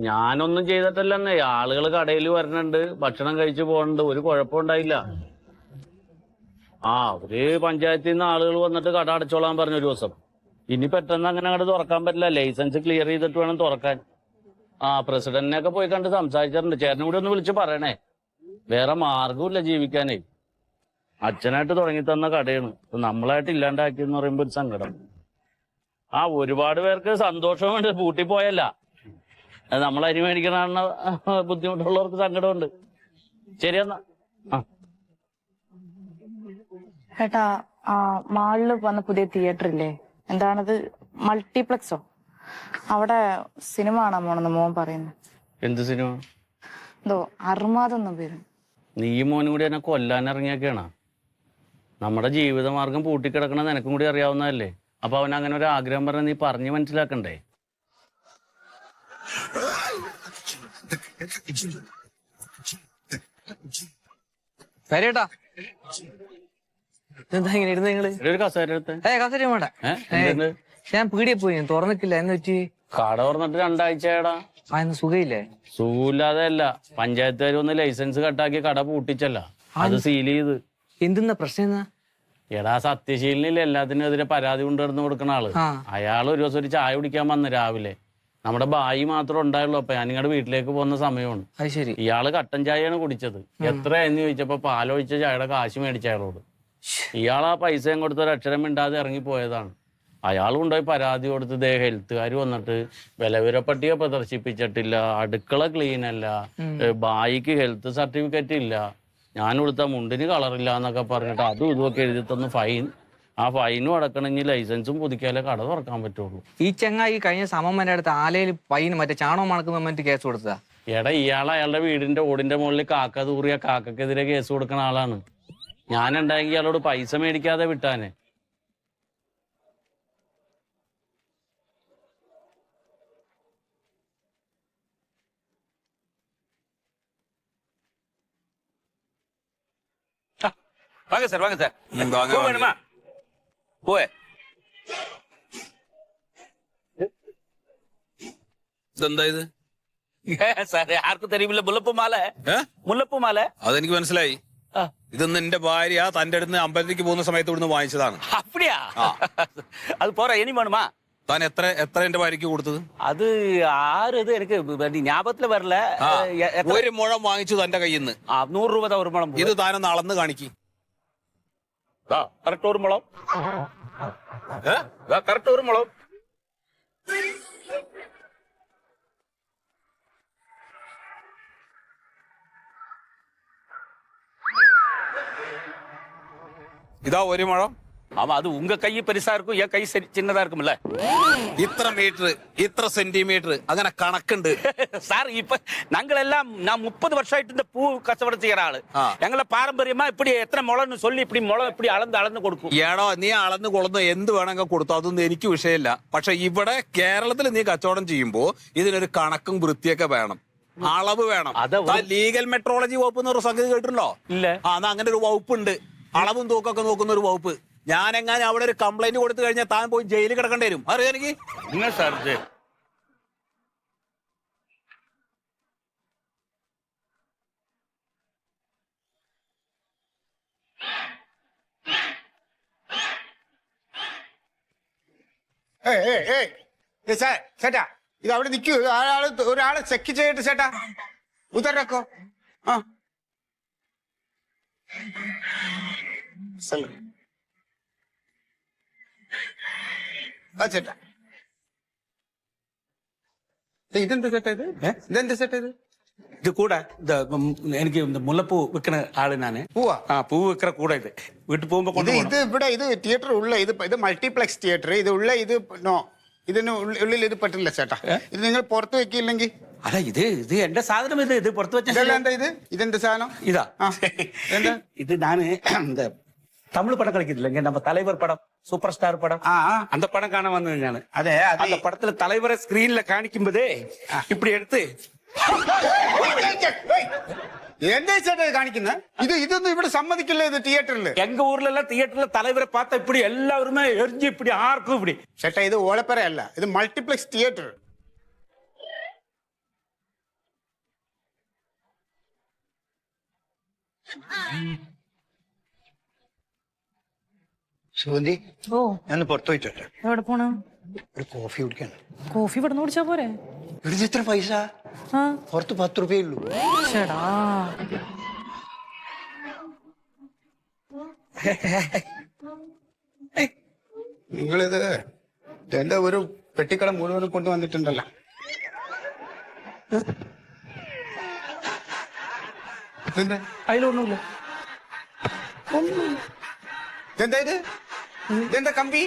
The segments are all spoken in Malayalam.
ഞാനൊന്നും ചെയ്തിട്ടില്ലെന്നേ. ആളുകൾ കടയിൽ വരണുണ്ട്, ഭക്ഷണം കഴിച്ചു പോകണുണ്ട്, ഒരു കുഴപ്പമുണ്ടായില്ല. ഒരു പഞ്ചായത്തിൽ നിന്ന് ആളുകൾ വന്നിട്ട് കട അടച്ചോളാൻ പറഞ്ഞു ഒരു ദിവസം. ഇനി പെട്ടെന്ന് അങ്ങനെ അങ്ങോട്ട് തുറക്കാൻ പറ്റില്ല, ലൈസൻസ് ക്ലിയർ ചെയ്തിട്ട് വേണം തുറക്കാൻ. പ്രസിഡന്റിനെയൊക്കെ പോയി കണ്ട് സംസാരിച്ചിട്ടുണ്ട്. ചേട്ടനും കൂടി ഒന്ന് വിളിച്ച് പറയണേ. വേറെ മാർഗമില്ല ജീവിക്കാനേ. അച്ഛനായിട്ട് തുടങ്ങി തന്ന കടയാണ്, നമ്മളായിട്ട് ഇല്ലാണ്ടാക്കിയെന്ന് പറയുമ്പോ ഒരു സങ്കടം. ഒരുപാട് പേർക്ക് സന്തോഷമുണ്ട്, പൂട്ടിപ്പോയല്ല. നമ്മൾ അരി മേടിക്കണ ബുദ്ധിമുട്ടുള്ളവർക്ക് സങ്കടമുണ്ട്. ശരിയെന്നാ. ഏട്ടാ, മാളില് വന്ന പുതിയ തിയേറ്റർ ഇല്ലേ, എന്താണത്, മൾട്ടിപ്ലക്സോ? അവിടെ സിനിമ കാണാൻ പോണെന്ന് മോൻ പറയുന്നു. എന്ത് സിനിമ? എന്തോ അർമാദെന്നും പേര്. നീ മോനും കൂടി എന്നെ കൊല്ലാൻ ഇറങ്ങിയൊക്കെയാണോ? നമ്മുടെ ജീവിതമാർഗം പൂട്ടിക്കിടക്കണ നിനക്കും കൂടി അറിയാവുന്നതല്ലേ. അപ്പൊ അവൻ അങ്ങനെ ഒരു ആഗ്രഹം പറഞ്ഞ നീ പറഞ്ഞു മനസ്സിലാക്കണ്ടേ? സരിയേട്ടാ, എന്താ ഇങ്ങനെ ഇരുന്ന് നിങ്ങള്? ഒരു കസേര എടുത്ത്. കസേര വേണ്ട, ഞാൻ പീടിയെ പോയി, തുറന്നിട്ടില്ല. എന്ന് വെച്ച് കട തുറന്നിട്ട് 2 ആഴ്ചയാടാ. സുഖയില്ലേ? സുഖമില്ലാതെ അല്ല, പഞ്ചായത്തുകാർ ഒന്ന് ലൈസൻസ് കട്ടാക്കി കട പൂട്ടിച്ചല്ല, അത് സീൽ ചെയ്ത്. എന്തെന്നാ പ്രശ്നം? എടാ, സത്യശീലനിൽ എല്ലാത്തിനും എതിരെ പരാതി കൊണ്ടുവരുന്ന കൊടുക്കണ ആള്. അയാൾ ഒരു ദിവസം ഒരു ചായ കുടിക്കാൻ വന്ന് രാവിലെ. നമ്മുടെ ബായി മാത്രം ഉണ്ടായുള്ളൂ. അപ്പൊ ഞാൻ നിങ്ങളുടെ വീട്ടിലേക്ക് പോകുന്ന സമയമാണ്. ഇയാള് കട്ടൻ ചായയാണ് കുടിച്ചത്. എത്രയെന്ന് ചോദിച്ചപ്പോ പാലൊഴിച്ച ചായയുടെ കാശ് മേടിച്ച അയാളോട്. ഇയാൾ ആ പൈസയും കൊടുത്ത് ഒരു അക്ഷരം മിണ്ടാതെ ഇറങ്ങിപ്പോയതാണ്. അയാൾ കൊണ്ടുപോയി പരാതി കൊടുത്ത് ഹെൽത്തുകാർ വന്നിട്ട് വിലവിവരപ്പട്ടിക പ്രദർശിപ്പിച്ചിട്ടില്ല, അടുക്കള ക്ലീൻ അല്ല, ബായിക്ക് ഹെൽത്ത് സർട്ടിഫിക്കറ്റ് ഇല്ല, ഞാൻ കൊടുത്ത മുണ്ടിന് കളറില്ല എന്നൊക്കെ പറഞ്ഞിട്ട് അതും ഇതുമൊക്കെ എഴുതി തന്നു ഫൈൻ. ആ ഫൈനും അടക്കണമെങ്കിൽ ലൈസൻസും പുതുക്കിയാലേ കട തുറക്കാൻ പറ്റുള്ളൂ. ഈ ചങ്ങായി കഴിഞ്ഞ സമമ്മന്റെ അടുത്ത് ആലയിൽ ഫൈന് മറ്റേ ചാണകം മണക്കുന്ന കേസ് കൊടുത്തതാ. എടാ, ഇയാൾ അയാളുടെ വീടിന്റെ ഓടിന്റെ മുകളിൽ കാക്ക തൂറിയ കാക്കക്കെതിരെ കേസ് കൊടുക്കുന്ന ആളാണ്. ഞാനുണ്ടായെങ്കിൽ ഇയാളോട് പൈസ മേടിക്കാതെ വിട്ടാനെ. வாங்க சார், வாங்க சார். பூ வேணுமா? பூ ഇതെന്താ ഇത്? സാർ, ആർക്കും തെരിയില്ല. മുല്ലപ്പൂ മാല. മുല്ലപ്പൂ മാല. അതെനിക്ക് മനസ്സിലായി. ഇതൊന്നും എന്റെ ഭാര്യ തന്റെ അടുത്ത് അമ്പലത്തിലേക്ക് പോകുന്ന സമയത്ത് ഇവിടുന്ന് വാങ്ങിച്ചതാണ്. அப்படியா? அது போற இனி வேணுமா? താൻ എത്ര എന്റെ ഭാര്യക്ക് കൊടുത്തത്? அது ஆறு இது எனக்கு ஞாபகத்துல வரல. ഒരു മുഴം വാങ്ങിച്ചു തന്റെ കയ്യിൽ നിന്ന്. 100 രൂപ ഒരു മുളം. ഇത് താനൊന്ന് അളന്ന് കാണിക്കും. കറക്റ്റ് ഒരു മുളം. കറക്റ്റ് ഒരു മുളം. ഇതാ ഒരു മുഴം. ஆமா, அது உங்க கை பெருசா இருக்கும், என் கை சின்னதா இருக்கும்ல. ഇത്ര മീറ്റർ, ഇത്ര സെന്റിമീറ്റർ, അങ്ങനെ കണക്കുണ്ട്. சார், இப்ப நாங்களெல்லாம் நான் 30 வருஷமாயிட்டு இந்த பூ கச்சவடம் செய்யற ஆளு. எங்களை பாரம்பரியமா இப்படி எத்தனை முளம்னு சொல்லி இப்படி முளம் இப்படி அளந்து കൊടുക്കും. ഏടോ, നീ അളന്ന് കൊള്ളുന്ന എന്ത് വേണമെങ്കിൽ കൊടുത്തു, അതൊന്നും എനിക്ക് വിഷയമില്ല. പക്ഷെ ഇവിടെ കേരളത്തിൽ നീ കച്ചവടം ചെയ്യുമ്പോ ഇതിനൊരു കണക്കും വൃത്തിയൊക്കെ വേണം, അളവ് വേണം. ലീഗൽ മെട്രോളജി വകുപ്പ് എന്ന് പറഞ്ഞ സംഗതി കേട്ടിട്ടുണ്ടോ? ഇല്ല. അങ്ങനെ ഒരു വകുപ്പുണ്ട്, അളവും തൂക്കൊക്കെ നോക്കുന്ന ഒരു വകുപ്പ്. ഞാനെങ്ങാനും അവിടെ ഒരു കംപ്ലൈന്റ് കൊടുത്തു കഴിഞ്ഞാൽ താൻ പോയി ജയിലിൽ കിടക്കേണ്ടി വരും. അറിയാം എനിക്ക്. என்ன சார் இது? ചേട്ടാ, ഇത് അവിടെ നിൽക്കൂ. ഒരാളെ ചെക്ക് ചെയ്തിട്ട് ചേട്ടാ ഉത്തരക്കോ. ചേട്ടാ, ഇതെന്താ ചേട്ടാ? ഇതെന്താ ചേട്ടാ? இது கூட எனக்கு இந்த முல்லைப்பூ விற்கிற ஆளு நானு. പൂവാ? பூ விற்கிற கூட இது வீட்டு പോകുമ്പോ ഇത് ഇവിടെ ഇത് തിയേറ്റർ ഉള്ള ഇത് മൾട്ടിപ്ലക്സ് തിയേറ്റർ. ഇത് ഉള്ള ഇത് നോ, ഇതിന് ഉള്ളിൽ ഇത് പറ്റില്ല ചേട്ടാ. ഇത് നിങ്ങൾ പുറത്ത് വെക്കില്ലെങ്കിൽ. അല്ല, ഇത് എന്റെ സാധനം. ഇത് പുറത്ത് വെച്ച എന്താ ഇത്? ഇതെന്ത് സാധനം? ഇതാ. എന്താ ഇത് ഞാന് இந்த தமிழ் படம் கிடைக்குது, நம்ம தலைவர் படம், சூப்பர் ஸ்டார் படம், அந்த படம் காண வந்தது ஞானு. അതെ, அந்த படத்துல தலைவரை ஸ்கிரீன்ல காணிக்கும் போதே இப்படி எடுத்து. എന്താ ചേട്ടാ കാണിക്കുന്നത്? ഇതൊന്നും ഇവിടെ സമ്മതിക്കില്ല. ഇത് തിയേറ്ററിൽ, எங்க ஊர்ல எல்லாம் தியேட்டர்ல தலைவரை பார்த்தா இப்படி எல்லாருமே எரிஞ்சு இப்படி ஆർക്കും இப்படி. ചേട്ടാ, ഇത് ഓലപ്പര അല്ല, ഇത് മൾട്ടിപ്ലക്സ് തിയേറ്റർ. സുഗന്ധി, ഓ ഞാൻ പുറത്തു പോയിട്ടുണ്ട്. എവിടെ പോണ്? ഒരു കോഫി കുടിക്കാൻ. കോഫി ഇവിടെ കുടിച്ചാ പോരെ? ഇവിടുന്ന് എത്ര പൈസ? ആ പുറത്ത് 10 രൂപയേ ഉള്ളൂ. ചേടാ നിങ്ങളിത് എന്റെ ഒരു പെട്ടിക്കട മുഴുവനും കൊണ്ടുവന്നിട്ടുണ്ടല്ലോ. ഇതെന്താ? അതിലൊന്നുമില്ല. ഇതെന്താ ഇത്? ഇതെന്താ കമ്പി?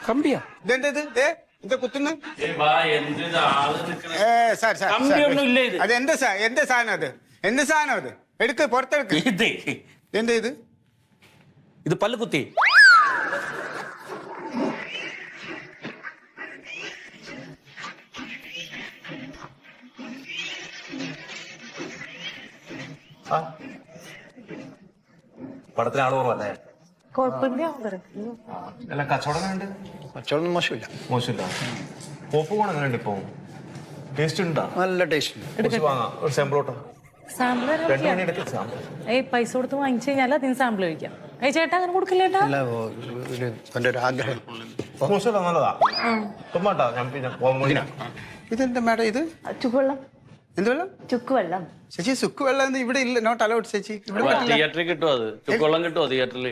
കമ്പിയാ? ഇതെന്താ ഇത്? എന്താ കുത്തുന്നു? സാർ സാർ കമ്പിയൊന്നും ഇല്ല ഇത്. അത് എന്താ എന്താ സാധനം അത്? എന്ത് സാധനം അത്? എടുക്ക്, പുറത്തെടുക്ക്. എന്താ ഇത്? ഇത് പല്ലുകുത്തി. പടത്തിന് ആള് കുറവല്ലേ? കുഴപ്പമില്ല. അല്ല കച്ചവടം കണ്ട് കച്ചവടം മോശമില്ല. മോശമില്ല. പോപ്കോൺ എങ്ങനെയുണ്ട് ഇപ്പൊ? ടേസ്റ്റ് ഉണ്ടാ? നല്ല ടേസ്റ്റ്. കുറച്ച് വാങ്ങാം. ഒരു സാമ്പിളോട്ടോ. സാമ്പിൾ 2 മണി എടുത്ത് സാമ്പിൾ. പൈസ കൊടുത്ത് വാങ്ങിച്ചു കഴിഞ്ഞാൽ അതിന് സാമ്പിൾ കഴിക്കാം. ചേട്ടാ അങ്ങനെ കൊടുക്കില്ല ചേട്ടാ. അല്ല, എൻ്റെ ഒരു ആഗ്രഹം. മോശമില്ല, നല്ലതാ. തുമ്മാട്ടാ ഞാൻ പിന്നെ ഇതെന്താ മാഡം ഇത്? ചുക്കുവെള്ളം. എന്ത് വെള്ളം? ചുക്കുവെള്ളം. ചേച്ചി സുക്ക് വെള്ളം ഒന്നും ഇവിടെ ഇല്ല. നോട്ട് അലൗഡ് ചേച്ചി. ഇവിടെ പറ്റില്ല. തിയേറ്ററിൽ കിട്ടുമോ അത്? ചുക്കുവെള്ളം കിട്ടുമോ തിയേറ്ററിൽ?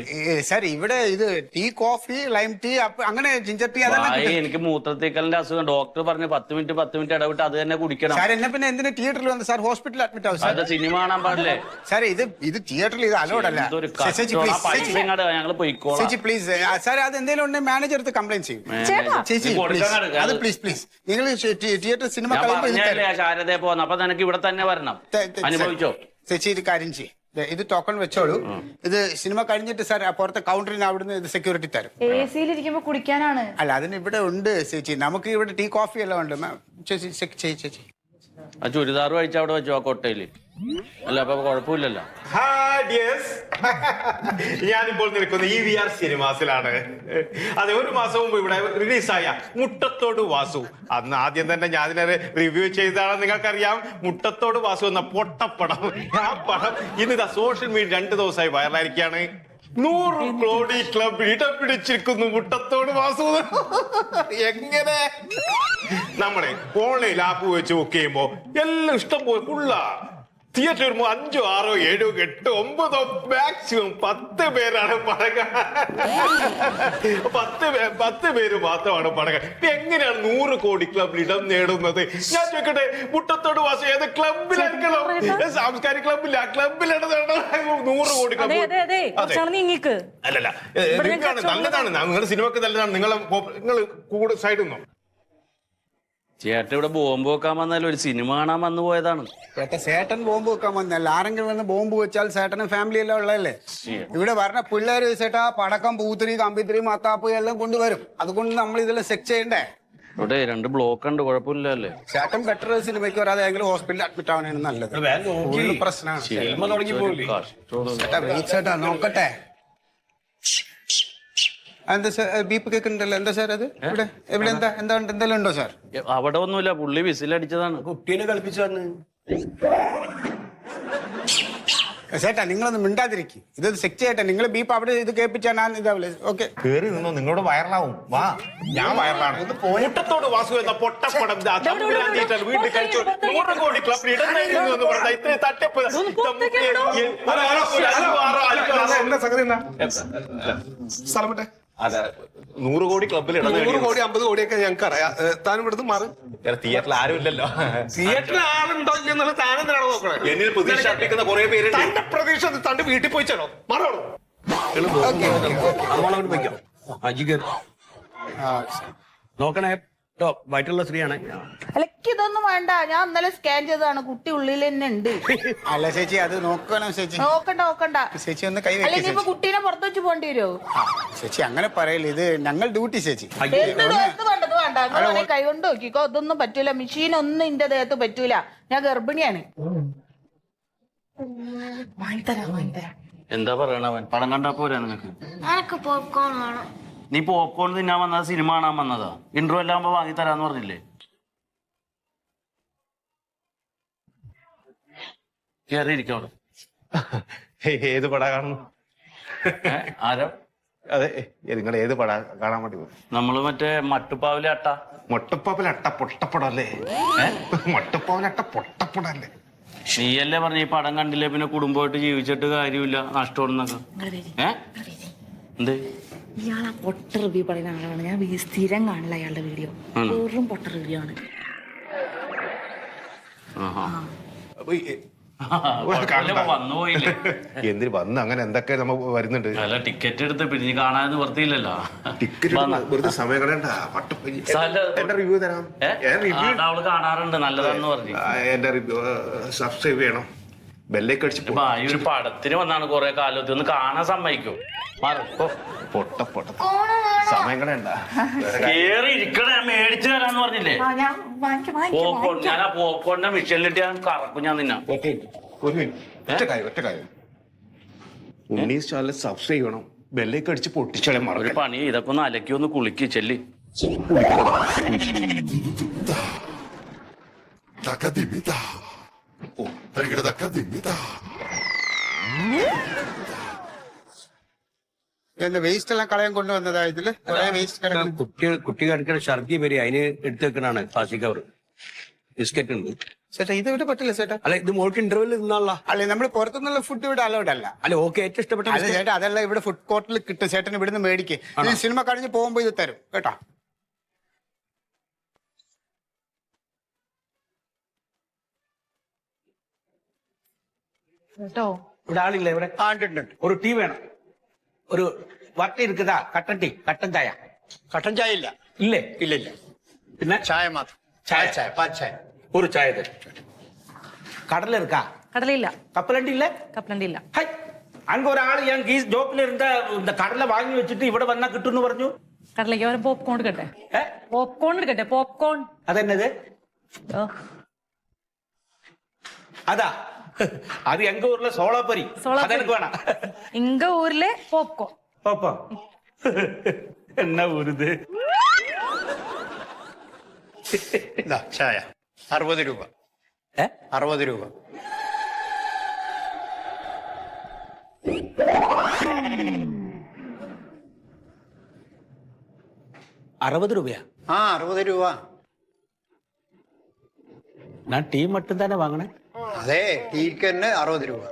സാർ ഇവിടെ ഇത് ടീ, കോഫി, ലൈം ടീ, അങ്ങനെ ജിഞ്ചർ ടീ അതെല്ലാം കിട്ടും. എനിക്ക് മൂത്രത്തിക്കലിന്റെ അസുഖം. ഡോക്ടർ പറഞ്ഞു 10 മിനിറ്റ് ഇടവിട്ട് അത് തന്നെ കുടിക്കണം. സാർ എന്നെ പിന്നെ എന്തിനാ തിയേറ്ററിൽ വന്ന് സാർ ഹോസ്പിറ്റലിൽ അഡ്മിറ്റ് ആവും സാർ? അത് സിനിമ കാണാൻ പാടില്ലേ? സാർ ഇത് തിയേറ്ററിൽ ഇത് അലൗഡ് അല്ല. ഇതൊരു ചേച്ചി കച്ചവടം. ആ പൈസ പ്ലീസ്, ഇങ്ങോട്ട് ഞങ്ങൾ പോയിക്കോളാം. ചേച്ചി പ്ലീസ്. സാർ അത് എന്തെങ്കിലും ഉണ്ടെങ്കിൽ മാനേജർ അടുത്ത് കംപ്ലൈന്റ് ചെയ്യും. ചേച്ചി നീ കൊടുക്കാൻ പ്ലീസ്, എടുക്ക്. അത് പ്ലീസ് നിങ്ങൾ തിയേറ്റർ സിനിമ ഞാൻ കളയുമ്പോൾ ഇത് പറഞ്ഞല്ലേ തരും. ശാരദയെ പോന്ന്. അപ്പൊ നിനക്ക് ഇവിടെ തന്നെ വരണം. അനുഭവിച്ചോ? ചേച്ചി ഒരു കാര്യം ചെയ്യും. ഇത് ടോക്കൺ വെച്ചോളൂ. ഇത് സിനിമ കഴിഞ്ഞിട്ട് സാർ പുറത്തെ കൗണ്ടറിന് അവിടുന്ന് ഇത് സെക്യൂരിറ്റി തരും. AC-ലിരിക്കുമ്പോ കുടിക്കാനാണ്. അല്ല, അതിന് ഇവിടെ ഉണ്ട് ചേച്ചി. നമുക്ക് ഇവിടെ ടീ, കോഫി എല്ലാം ഉണ്ട്. ചേച്ചി ചേച്ചി ആ ചുരിദാർ കഴിച്ച അവിടെ വെച്ചു ആ കൊട്ടയില്. അല്ല അപ്പൊ കുഴപ്പമില്ലല്ലോ. ഞാനിപ്പോൾ നിൽക്കുന്ന EVR സിനിമാസിലാണ്. അതെ, 1 മാസം മുമ്പ് ഇവിടെ റിലീസായ മുട്ടത്തോട് വാസു. അന്ന് ആദ്യം തന്നെ ഞാൻ ഇതിനെ റിവ്യൂ ചെയ്തതാണെന്ന് നിങ്ങൾക്കറിയാം. മുട്ടത്തോട് വാസു എന്ന പൊട്ടപ്പടം. ആ പടം ഇന്ന് സോഷ്യൽ മീഡിയ 2 ദിവസമായി വൈറലായിരിക്കുകയാണ്. 100 കോടി ക്ലബ് ഇടം പിടിച്ചിരിക്കുന്നു മുട്ടത്തോട് വാസു. എങ്ങനെ നമ്മളെ ഓൺലൈൻ ആപ്പ് വെച്ച് ബുക്ക് ചെയ്യുമ്പോ എല്ലാം ഇഷ്ടം പോലെ ഫുള്ളാ. തിയേറ്റർ വരുമ്പോ 5, 6, 7, 8, 9 മാക്സിമം 10 പേരാണ് പടക. 10 പേര് മാത്രമാണ് പടക. എങ്ങനെയാണ് 100 കോടി ക്ലബിൽ ഇടം നേടുന്നത്? ഞാൻ ചോദിക്കട്ടെ, മുട്ടത്തോട് വാസം ഏത് ക്ലബിലായിരിക്കണം? സാംസ്കാരിക ക്ലബില്ല, ക്ലബിലാണ് 100 കോടി ക്ലബ്. നീങ്ങിക്ക്. അല്ലല്ല, നല്ലതാണ്. നിങ്ങളുടെ സിനിമക്ക് നല്ലതാണ്. നിങ്ങൾ കൂടെ സൈഡിൽ നിന്നോ? ചേട്ടൻ ഇവിടെ ബോംബ് വെക്കാൻ വന്നാലും ഒരു സിനിമ കാണാൻ വന്നു പോയതാണ്. ചേട്ടൻ ബോംബ് വെക്കാൻ വന്നല്ല. ആരെങ്കിലും വന്ന് ബോംബ് വെച്ചാൽ ചേട്ടനും ഫാമിലി എല്ലാം ഉള്ളതല്ലേ. ഇവിടെ പറഞ്ഞ പിള്ളേര് ചേട്ടാ പടക്കം, പൂത്തിരി, കമ്പിത്തിരി, മത്താപ്പ് എല്ലാം കൊണ്ടുവരും. അതുകൊണ്ട് നമ്മൾ ഇതെല്ലാം ചെക്ക് ചെയ്യണ്ടേ? ഇവിടെ 2 ബ്ലോക്ക് ഉണ്ട്. കുഴപ്പമില്ലല്ലേ? ചേട്ടൻ ബെറ്റർ സിനിമയ്ക്ക് വരാതെ ഏതെങ്കിലും ഹോസ്പിറ്റലിൽ അഡ്മിറ്റ് ആവണേന് നല്ലത്. പ്രശ്നമാണ് ചേട്ടാ. വെയിറ്റ് ചേട്ടാ, നോക്കട്ടെ. എന്താ സാർ ബീപ്പ് കേൾക്കുന്നുണ്ടല്ലോ? എന്താ സാർ അത്? ഇവിടെ എന്തെങ്കിലും ഉണ്ടോ സാർ? അവിടെ ഒന്നുമില്ല. പുള്ളി വിസിലടിച്ചതാണ്. കുട്ടീനെ കളിപ്പിച്ചാണ്. ചേട്ടാ നിങ്ങളൊന്ന് മിണ്ടാതിരിക്കും. ഇത് ചെക്ക് ചെയ്യട്ടെ. നിങ്ങൾ ബീപ്പ് അവിടെ ഇത് കേൾപ്പിച്ചാൽ ഞാൻ ഇതാവില്ലേ? ഓക്കെ, കേറി നിന്നോ, നിങ്ങളോട് വൈറലാവും. വാ, ഞാൻ വൈറലാണ്. മുട്ടത്തോട് വാസു എന്ന പൊട്ടപ്പടം വീട്ടിൽ കഴിച്ചു 100 കോടി ക്ലബിൽ ഇടം നേടുന്നു എന്ന് പറഞ്ഞാൽ ഇത്രയും തട്ടിപ്പ്. എന്താ സംഗതി? സ്ഥലം വിട്ടെ. അതെ, 100 കോടി ക്ലബിൽ ഇടം 100 കോടി 50 കോടിയൊക്കെ ഞങ്ങൾക്ക് അറിയാം. താനും ഇവിടുന്ന് മാറി. തിയേറ്ററിൽ ആരും ഇല്ലല്ലോ. തിയേറ്ററിൽ ആളുണ്ടോ എന്നുള്ള താനെന്തിനാണോ നോക്കണേ? എന്നിൽ പ്രതീക്ഷ അർപ്പിക്കുന്ന കുറെ പേരുണ്ട്. തന്റെ പ്രതീക്ഷ തന്റെ വീട്ടിൽ പോയിച്ചാണോ? മാറണോ? അങ്ങോട്ട് പോയിക്കോ. നോക്കണേ കേട്ടോ, വയറ്റുള്ള സ്ത്രീയാണ്. അലക്ക് ഇതൊന്നും വേണ്ട. ഞാൻ ഇന്നലെ സ്കാൻ ചെയ്തതാണ്. കുട്ടി ഉള്ളിൽ തന്നെ ഉണ്ട്. അല്ല ചേച്ചി, അത് നോക്കണം ചേച്ചി. നോക്കണ്ട. ചേച്ചി ഒന്ന് കൈ അല്ലെങ്കിൽ വെക്ക് ഇപ്പൊ കുട്ടീനെ പുറത്ത് വെച്ച് പോകേണ്ടി വരുമോ? ചേച്ചി. അങ്ങനെ പറയില്ല, ഇത് ഞങ്ങൾ ഡ്യൂട്ടി ചേച്ചി. വേണ്ടത് വേണ്ട. അങ്ങനെ കൈ കൊണ്ട് നോക്കിക്കോ. ഇതൊന്നും പറ്റൂല. മെഷീൻ ഒന്നും എന്റെ ദേഹത്ത് പറ്റൂല. ഞാൻ ഗർഭിണിയാണ്. എന്താ പറയണവൻ? പടം കണ്ടാ പോരാ നിനക്ക്? എനിക്ക് പോപ്കോൺ വേണം. നീ പോപ്കോൺ തിന്നാൻ വന്നതാ സിനിമ കാണാൻ വന്നതാ? ഇന്റർവ്യൂ എല്ലാം ആകുമ്പോ വാങ്ങി തരാന്ന് പറഞ്ഞില്ലേ? കേറിയിരിക്കവിടെ. ഏത് പടാ കാണുന്നു? ആരോ അതെ, നിങ്ങൾ ഏത് പടാ കാണാൻ വേണ്ടി പോയി? നമ്മള് മറ്റേ മട്ടുപ്പാവിലെ അട്ട. മൊട്ടപ്പാപ്പിലട്ട പൊട്ടപ്പടല്ലേ? മൊട്ടപ്പാവിലട്ട പൊട്ടപ്പടല്ലേ? നീയല്ലേ പറഞ്ഞ ഈ പടം കണ്ടില്ലേ പിന്നെ കുടുംബമായിട്ട് ജീവിച്ചിട്ട് കാര്യമില്ല, നഷ്ടമാണെന്നൊക്കെ. എന്ത് ഇയാളാ പൊട്ട റിവ്യൂ പറയുന്ന ആളാണ്. ഞാൻ സ്ഥിരം കാണില്ല അയാളുടെ വീഡിയോ. വെറും പൊട്ട റിവ്യൂ ആണ്. വന്നുപോയില്ലേ? എന്തിന് വന്ന് അങ്ങനെ എന്തൊക്കെ നമ്മ വരുന്നുണ്ട്. അല്ല ടിക്കറ്റ് എടുത്ത് പിന്നെ കാണാൻ നിവർത്തിയില്ലല്ലോ. ടിക്കറ്റ് വെറുതെ സമയം കളയണ്ട. എന്റെ റിവ്യൂ തരാം. അവള് കാണാറുണ്ട്, നല്ലതാണെന്ന് പറഞ്ഞു. എന്റെ റിവ്യൂ സബ്സ്ക്രൈബ് ചെയ്യണം, ബെല്ലേക്ക് അടിച്ച് ഈ ഒരു പടത്തിന് വന്നാണ് കൊറേ കാലത്ത് ഒന്ന് കാണാൻ സമ്മതിക്കും. പൊട്ട പൊട്ട സമയം കളയണ്ട. കേറി ഇരിക്കണേ, മേടിച്ചു തരാന്ന് പറഞ്ഞില്ലേ? പോപ്കോൺ, ഞാൻ ആ പോപ്കോണിന്റെ മിഷനിലിട്ട് ഞാൻ കറക്കും. ഞാൻ നിന്ന ഒരു മിനിറ്റ്, ഒറ്റ കാര്യം. ഉണ്ണീസ് ചാനൽ സബ്സ്ക്രൈബ് ചെയ്യണം, ബെല്ലേക്ക് അടിച്ച് പൊട്ടിച്ചാലേ ഒരു മറക്കും. പണി, ഇതൊക്കെ ഒന്ന് അലക്കി ഒന്ന് കുളിക്ക് ചെല്ലി. വേസ്റ്റ് എല്ലാം കളയാൻ കൊണ്ടുവന്നതാ ഇതില്. കുട്ടികൾക്ക് ഛർദി വരെ അതിന് എടുത്തു വെക്കണാണ് പ്ലാസ്റ്റിക് കവർ. ബിസ്ക്കറ്റ് ഉണ്ട് ചേട്ടാ. ഇത് ഇവിടെ പറ്റില്ല ചേട്ടാ. അല്ല, ഇത് മോൾക്ക് ഇന്റർവെൽ നിന്നുള്ള. അല്ലെ, നമ്മൾ പുറത്തുനിന്നുള്ള ഫുഡ് ഇവിടെ അലൗഡ് അല്ല. അല്ല, ഓക്കെ, ഏറ്റവും ഇഷ്ടപ്പെട്ട. അല്ല ചേട്ടാ, അതല്ല ഇവിടെ ഫുഡ് കോർട്ടിൽ കിട്ടും. ചേട്ടൻ ഇവിടുന്ന് മേടിക്ക്. ഈ സിനിമ കഴിഞ്ഞ് പോകുമ്പോ ഇത് തരും കേട്ടാ. കേട്ടോ ഇവിടെ ആളില്ല. ഇവിടെ ഒരു ടീ വേണം. ഒരു വട്ട இருக்குதா? കട്ടൻ ടീ, കട്ടൻ ചായ. കട്ടൻ ചായ ഇല്ല. ഇല്ലേ? ഇല്ല ഇല്ല. പിന്നെ ചായ മാത്രം. പാൽ ചായ. ഒരു ചായ തരും. കടല இருக்கா? കടലയില്ല. കപ്പലണ്ടി ഇല്ലേ? കപ്പലണ്ടി ഇല്ല. ഹൈ, അങ്ക ഒരാള് ഞാൻ ഈ ജോബിൽ ഇരുന്ന കടല വാങ്ങി വെച്ചിട്ട് ഇവിടെ വന്നാ കിട്ടുമെന്ന് പറഞ്ഞു. കടലേക്ക് അവരെ പോപ്കോൺ എടുക്കട്ടെ. പോപ്കോൺ എടുക്കട്ടെ. പോപ്കോൺ അതെന്നത്? അതാ, അത് എങ്ക ഊരിലെ സോളാപ്പൊരി. അതെനിക്ക് വേണം. ഇങ്ക ഊരിലെ പോപ്കോൺ. പാപ്പാ എന്നാ ഊരുത്? ചായ 60 രൂപ. 60 രൂപ. രൂപയാ? 60 രൂപ. ഞാൻ ടീ മട്ടും തന്നെ വാങ്ങണേ. അതെ, ടീക്ക് തന്നെ 60 രൂപ.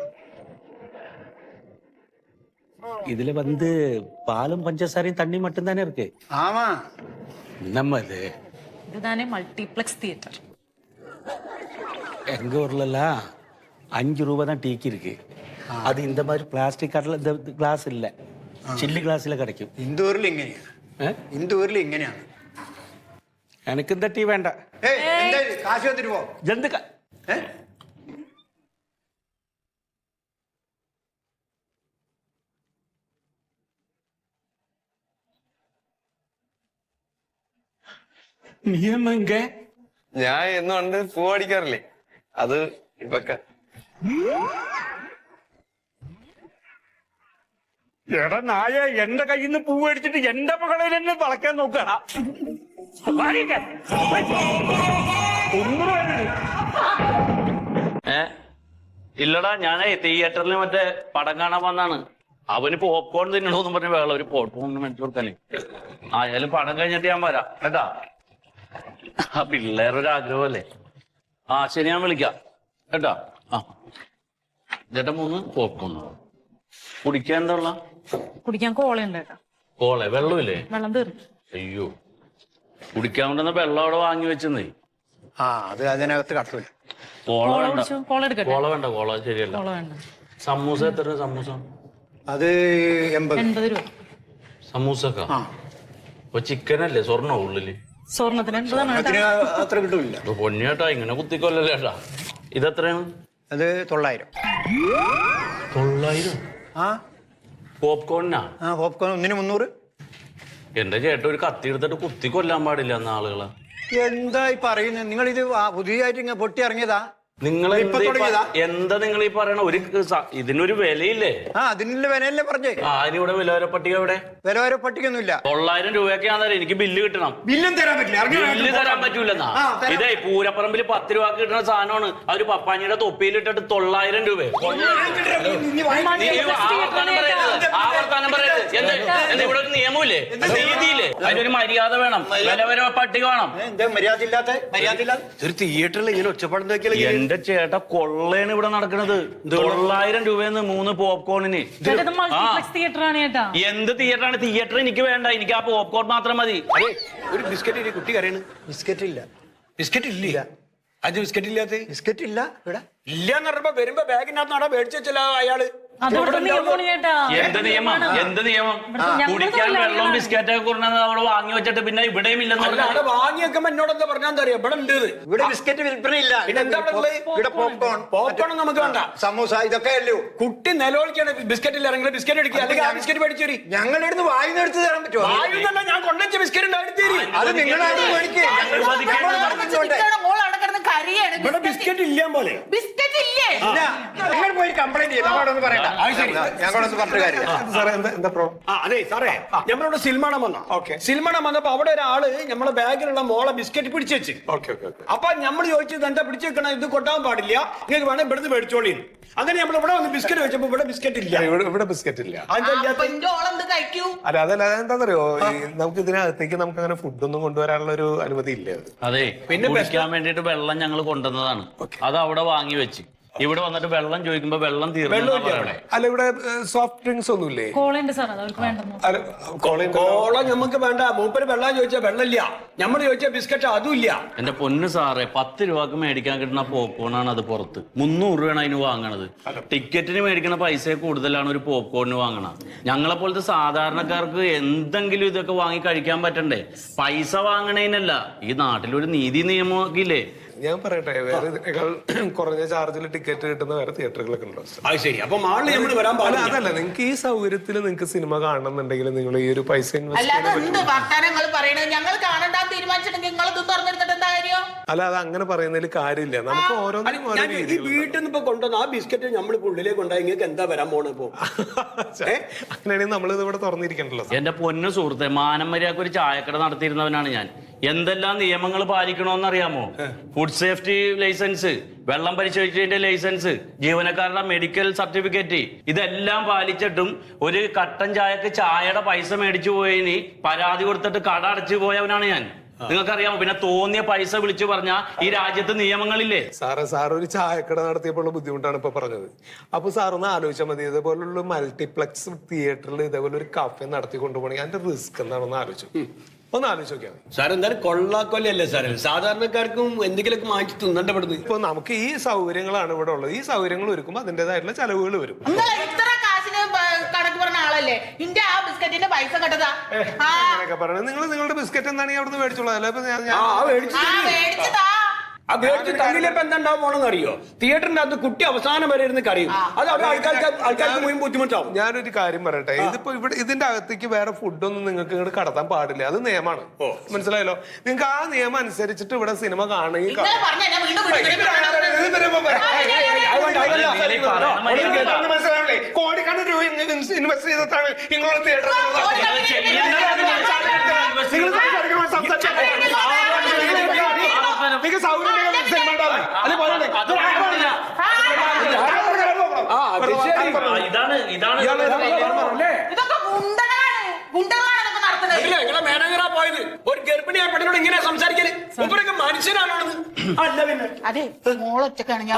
இதுல பாலும் பஞ்சசாரையும் தண்ணி மட்டும் தானே இருக்கு. ஆமா. நம்ம இதுதானே மல்டிப்ளெக்ஸ் தியேட்டர். எங்க ஊர்லாம் 5 ரூபா தான் டீக்கு இருக்கு. அது இந்த மாதிரி பிளாஸ்டிக் கடல கிளாஸ் இல்ல, சில்லி கிளாஸ்ல கிடைக்கும். இந்த ஊர்ல ഇങ്ങനെയാണ്. இந்த ஊர்ல ഇങ്ങനെയാണ്. எனக்கு இந்த டீ வேண்டாம். കാശ് വന്നിട്ട് പോ. എന്ത് നിയമങ്ക? ഞാൻ എന്നുകൊണ്ട് പൂവടിക്കാറില്ലേ, അത് ഇപ്പൊക്കെ. എടാ നായ, എന്റെ കയ്യിൽ നിന്ന് പൂവ് അടിച്ചിട്ട് എന്റെ മകളിൽ എന്നെ വളയ്ക്കാൻ നോക്കണ. ഇല്ലടാ, ഞാനേ തിയേറ്ററിൽ മറ്റേ പടം കാണാൻ വന്നാണ്. അവന് പോപ്കോൺ തിന്നണോന്നും പറഞ്ഞ വേള ഒരു പോപ്കോൺ മേടിച്ചു കൊടുക്കാനേ. ആയാലും പടം കഴിഞ്ഞിട്ട് ഞാൻ വരാം കേട്ടാ. ആ പിള്ളേരൊരു ആഗ്രഹമല്ലേ. ശരി, ഞാൻ വിളിക്കാം കേട്ടാ. ചേട്ടാ 3 പോപ്കോൺ. കുടിക്കാൻ എന്താ ഉള്ള? കുടിക്കാൻ കോളയുണ്ട് കേട്ടോ. കോള? വെള്ളമില്ലേ? വെള്ളം തീർന്നു. അയ്യോ, കുടിക്കാൻ കൊണ്ടുവന്ന വെള്ളം അവിടെ വാങ്ങി വെച്ചെന്നേ. അത് അതിനകത്ത് കടത്തില്ല. കോള വേണ്ട. കോള എടുക്കട്ടെ. കോള വേണ്ട, കോള ശരിയല്ല. കോള വേണ്ട. സമൂസ എത്ര? സമൂസ അത് 80 രൂപ. സമൂസക്ക? അപ്പൊ ചിക്കനല്ലേ? സ്വർണ്ണ ഉള്ളില്? സ്വർണത്തിന് 80 അത്ര കിട്ടൂല. പൊന്നിയേട്ടാ, ഇങ്ങനെ കുത്തിക്കൊല്ലല്ലേ ഏട്ടാ. ഇതെത്രയാണ്? അത് 900. 900? പോപ്കോണിനാ? പോപ്കോൺ ഒന്നിന് 300. എന്റെ ചേട്ടൻ ഒരു കത്തി എടുത്തിട്ട് കുത്തി കൊല്ലാൻ പാടില്ല എന്ന ആളുകളെ. എന്തായി പറയുന്നത് നിങ്ങൾ? ഇത് പുതിയതായിട്ട് ഇങ്ങനെ പൊട്ടി ഇറങ്ങിയതാ? നിങ്ങൾ എന്താ നിങ്ങൾ ഈ പറയണ ഒരു ഇതിനൊരു വിലയില്ലേ? അതിനുള്ള വിലയല്ലേ പറഞ്ഞേ. അതിനിവിടെ വിലവര പട്ടിക എവിടെ? വിലവര പട്ടികയൊന്നുമില്ല. 900 രൂപയൊക്കെ ഞാൻ തരാം. എനിക്ക് ബില്ല് കിട്ടണം. ബില്ലും തരാൻ പറ്റില്ല. ബില്ല് തരാൻ പറ്റൂലെന്നാ. ഇതേ പൂരപ്പറമ്പിൽ 10 രൂപ കിട്ടുന്ന സാധനമാണ്. അവര് പപ്പാഞ്ഞിയുടെ തൊപ്പിയിലിട്ടിട്ട് 900 രൂപ. ആവർത്തനം പറയരുത്. എന്താ ഇവിടെ ഒരു നിയമമില്ലേ, നീതിയില്ലേ? അതിനൊരു മര്യാദ വേണം, വിലവര പട്ടിക വേണം. മര്യാദ ഇല്ലാത്ത ഒരു തിയേറ്ററിൽ ഇങ്ങനെ ഒച്ചപ്പാടുണ്ടാക്കിയാൽ എന്റെ ചേട്ടാ കൊള്ളയാണ് ഇവിടെ നടക്കുന്നത്. 900 രൂപയെന്ന് 3 പോപ്കോണിന്. തിയേറ്റർ ആണ് ചേട്ടാ. എന്ത് തിയേറ്ററാണ്? തിയേറ്റർ എനിക്ക് വേണ്ട, എനിക്ക് ആ പോപ്കോൺ മാത്രം മതി. ഒരു ബിസ്ക്കറ്റ് ഇല്ല. കുട്ടി കരയാണ്. ബിസ്ക്കറ്റ് ഇല്ല. ബിസ്ക്കറ്റ് ഇല്ല. അത് ബിസ്ക്കറ്റ് ഇല്ലാത്ത ബിസ്ക്കറ്റ് ഇല്ല ഇവിടെ ഇല്ലാന്ന് പറഞ്ഞപ്പോ വരുമ്പോ ബാഗിനകത്ത് മേടിച്ചു വെച്ചല്ലോ അയാള്. എന്ത് നിയമം? എന്ത് നിയമം? കുടിക്കാൻ വെള്ളവും ബിസ്ക്കറ്റൊക്കെ കൊണ്ടുവന്ന് അവിടെ വാങ്ങി വെച്ചിട്ട് പിന്നെ ഇവിടെയും ഇല്ലെന്ന് വാങ്ങി വെക്കുമ്പോ എന്നോട് എന്താ പറഞ്ഞാൽ എന്താ അറിയാം, ഇവിടെ ഉണ്ട്. ഇവിടെ ബിസ്ക്കറ്റ് വിൽപ്പനയില്ല. പിന്നെ എന്താ ഇവിടെ പോപ്കോൺ. പോപ്കോൺ നമുക്ക് വേണ്ട. സമൂസ ഇതൊക്കെ അല്ലോ. കുട്ടി നിലവിളിക്കാണ് ബിസ്ക്കറ്റ് ഇല്ല. ബിസ്ക്കറ്റ് അടിക്കുക, അല്ലെങ്കിൽ ആ ബിസ്ക്കറ്റ് മേടിച്ചു തരി. ഞങ്ങളുടെ അടുത്ത് വായുന്ന് എടുത്ത് തരാൻ പറ്റുമോ? വായുന്നല്ല, ഞാൻ കൊണ്ടുവച്ച ബിസ്ക്കറ്റ് എടുത്ത് തരി. അത് നിങ്ങളാണ് മേടിക്കുക. ഇവിടെ ബിസ്ക്കറ്റ് ഇല്ല പോലെ. ബിസ്ക്കറ്റ് ഇല്ലേ? നിങ്ങൾ പോയി കംപ്ലൈന്റ് ചെയ്യും. നമ്മളോടൊന്ന് പറയണ്ട. ഞങ്ങളൊന്ന് പറഞ്ഞ കാര്യം. അതെ സാറേ, നമ്മളിവിടെ സിൽമാണം വന്ന. സിൽമാണം വന്നപ്പോ അവിടെ ഒരാള് നമ്മളെ ബാഗിലുള്ള മോളെ ബിസ്ക്കറ്റ് പിടിച്ചു വെച്ച്. അപ്പൊ നമ്മൾ ചോദിച്ചത് എന്താ പിടിച്ചു വെക്കണം, ഇത് കൊട്ടാൻ പാടില്ല, നിങ്ങൾക്ക് വേണം ഇവിടുന്ന് മേടിച്ചോളി. അങ്ങനെ നമ്മൾ ഇവിടെ വന്ന് ബിസ്ക്കറ്റ് വെച്ചപ്പോ ഇവിടെ ബിസ്ക്കറ്റ് ഇല്ല. ഇവിടെ ബിസ്ക്കറ്റ് ഇല്ല. അല്ല അതല്ല, അതെന്താന്നറിയോ, നമുക്ക് ഇതിനകത്തേക്ക് നമുക്ക് അങ്ങനെ ഫുഡൊന്നും കൊണ്ടുവരാനുള്ള ഒരു അനുമതി ഇല്ല. അതെ, പിന്നെ കുടിക്കാൻ വേണ്ടിട്ട് വെള്ളം ഞങ്ങൾ കൊണ്ടുവന്നതാണ്. അത് അവിടെ വാങ്ങി വെച്ച് ഇവിടെ വന്നിട്ട് വെള്ളം ചോദിക്കുമ്പോ വെള്ളം തീർന്നു. അല്ല, ഇവിടെ സോഫ്റ്റ് ഡ്രിങ്ക്സ് ഒന്നുമില്ലേ? കോള നമുക്ക് വേണ്ട. മൂപ്പര് വെള്ളം ചോദിച്ചാൽ വെള്ളമില്ല. നമ്മൾ ചോദിച്ചാൽ ബിസ്ക്കറ്റ് അതും ഇല്ല. എന്റെ പൊന്ന് സാറേ, 10 രൂപക്ക് മേടിക്കാൻ കിട്ടുന്ന പോപ്കോണാണ് അത് പുറത്ത്. 300 രൂപയാണ് അതിന് വാങ്ങണത്. ടിക്കറ്റിന് മേടിക്കുന്ന പൈസ കൂടുതലാണ് ഒരു പോപ്കോണിന് വാങ്ങണത്. ഞങ്ങളെ പോലത്തെ സാധാരണക്കാർക്ക് എന്തെങ്കിലും ഇതൊക്കെ വാങ്ങി കഴിക്കാൻ പറ്റണ്ടേ? പൈസ വാങ്ങണേനല്ല, ഈ നാട്ടിലൊരു നീതി നിയമമൊക്കെ ഇല്ലേ? ഞാൻ പറയട്ടെ, വേറെ കുറഞ്ഞ ചാർജിൽ ടിക്കറ്റ് കിട്ടുന്ന വേറെ തിയേറ്ററുകളൊക്കെ ഉണ്ടോ? ശരി, അപ്പൊ മാളിൽ നമ്മൾ വരാൻ പാടില്ല. അതല്ല, നിങ്ങൾക്ക് ഈ സൗകര്യത്തിൽ നിങ്ങൾക്ക് സിനിമ കാണണമെന്നുണ്ടെങ്കിൽ നിങ്ങൾ ഈ ഒരു പൈസ അല്ല, അത് അങ്ങനെ പറയുന്നതിൽ കാര്യമില്ല. നമുക്ക് ഓരോന്നിനും ഓരോ ഈ വീട്ടിൽ നിന്ന് ഇപ്പൊ കൊണ്ടുവന്ന ആ ബിസ്ക്കറ്റ് നമ്മൾ ഉള്ളിലേക്ക് കൊണ്ടായി നിങ്ങൾക്ക് എന്താ വരാൻ പോണ ഇപ്പൊ? അങ്ങനെയാണെങ്കിൽ നമ്മളിത് ഇവിടെ തുറന്നിരിക്കണ്ടല്ലോ. എന്റെ പൊന്നു സുഹൃത്തെ, മാനം മര്യാദക്ക് ഒരു ചായക്കട നടത്തിയിരുന്നവനാണ് ഞാൻ. എന്തെല്ലാം നിയമങ്ങൾ പാലിക്കണമെന്ന് അറിയാമോ? ഫുഡ് സേഫ്റ്റി ലൈസൻസ്, വെള്ളം പരിശോധിച്ചതിന്റെ ലൈസൻസ്, ജീവനക്കാരുടെ മെഡിക്കൽ സർട്ടിഫിക്കറ്റ്, ഇതെല്ലാം പാലിച്ചിട്ടും ഒരു കട്ടൻ ചായക്ക് ചായയുടെ പൈസ മേടിച്ചു പോയതിന് പരാതി കൊടുത്തിട്ട് കട അടച്ചു പോയവനാണ് ഞാൻ. നിങ്ങൾക്കറിയാമോ? പിന്നെ തോന്നിയ പൈസ വിളിച്ചു പറഞ്ഞ ഈ രാജ്യത്ത് നിയമങ്ങളില്ലേ? സാർ ഒരു ചായക്കട നടത്തിയപ്പോഴുള്ള ബുദ്ധിമുട്ടാണ് ഇപ്പൊ പറഞ്ഞത്. അപ്പൊ സാറൊന്ന് ആലോചിച്ചാൽ മതി, ഇതേപോലുള്ള മൾട്ടിപ്ലക്സ് തിയേറ്ററിൽ ഇതേപോലെ ഒരു കഫേ നടത്തി കൊണ്ടുപോകണമെങ്കിൽ അതിന്റെ റിസ്ക് എന്താണെന്ന് ആലോചിച്ചു. ഒന്ന് ആലോചിച്ച് നോക്കിയാൽ സാർ. എന്തായാലും കൊള്ളാക്കൊല്ലല്ലേ സാറേ, സാധാരണക്കാർക്കും എന്തെങ്കിലുമൊക്കെ മാറ്റി തിന്നണ്ടപ്പെടുന്നത്. ഇപ്പൊ നമുക്ക് ഈ സൗകര്യങ്ങളാണ് ഇവിടെ ഉള്ളത്. ഈ സൗകര്യങ്ങൾ ഒരുക്കുമ്പോൾ അതിന്റേതായിട്ടുള്ള ചെലവുകൾ വരും. കണക്ക് പറഞ്ഞ ആളല്ലേ ഇന്റെ ആ ബിസ്ക്കറ്റിന്റെ പൈസ കെട്ടതാ. നിങ്ങൾ നിങ്ങളുടെ ബിസ്ക്കറ്റ് എന്താണെങ്കിൽ അവിടുന്ന് മേടിച്ചോളാം. ആ മേടിച്ച് തന്നില്ലപ്പോ എന്താണ്ടാവും പോണെന്ന് അറിയോ? തിയേറ്ററിന്റെ അകത്ത് കുട്ടി അവസാനം വരെ ഇരുന്ന് കരയും. അത് അവിടെ ആൾക്കാർക്ക് മുഴുവൻ ബുദ്ധിമുട്ടാവും. ഞാനൊരു കാര്യം പറയട്ടെ, ഇതിപ്പോ ഇവിടെ ഇതിന്റെ അകത്തേക്ക് വേറെ ഫുഡൊന്നും നിങ്ങൾക്ക് ഇങ്ങോട്ട് കടത്താൻ പാടില്ല. അത് നിയമമാണ്. മനസ്സിലായല്ലോ? നിങ്ങൾക്ക് ആ നിയമം അനുസരിച്ചിട്ട് ഇവിടെ സിനിമ കാണുകയും കോടിക്കണക്കിന് രൂപ ഇൻവെസ്റ്റ് ചെയ്തിട്ടാണ് ഇങ്ങോട്ട് തിയേറ്റർ പോയത്. ഒരു ഗർഭിണിയായ പെണ്ണിനോട് ഇങ്ങനെ സംസാരിക്കല് മനുഷ്യനാണോ? അല്ല പിന്നെ അതെ മോളൊറ്റക്കാണ് ഞാൻ.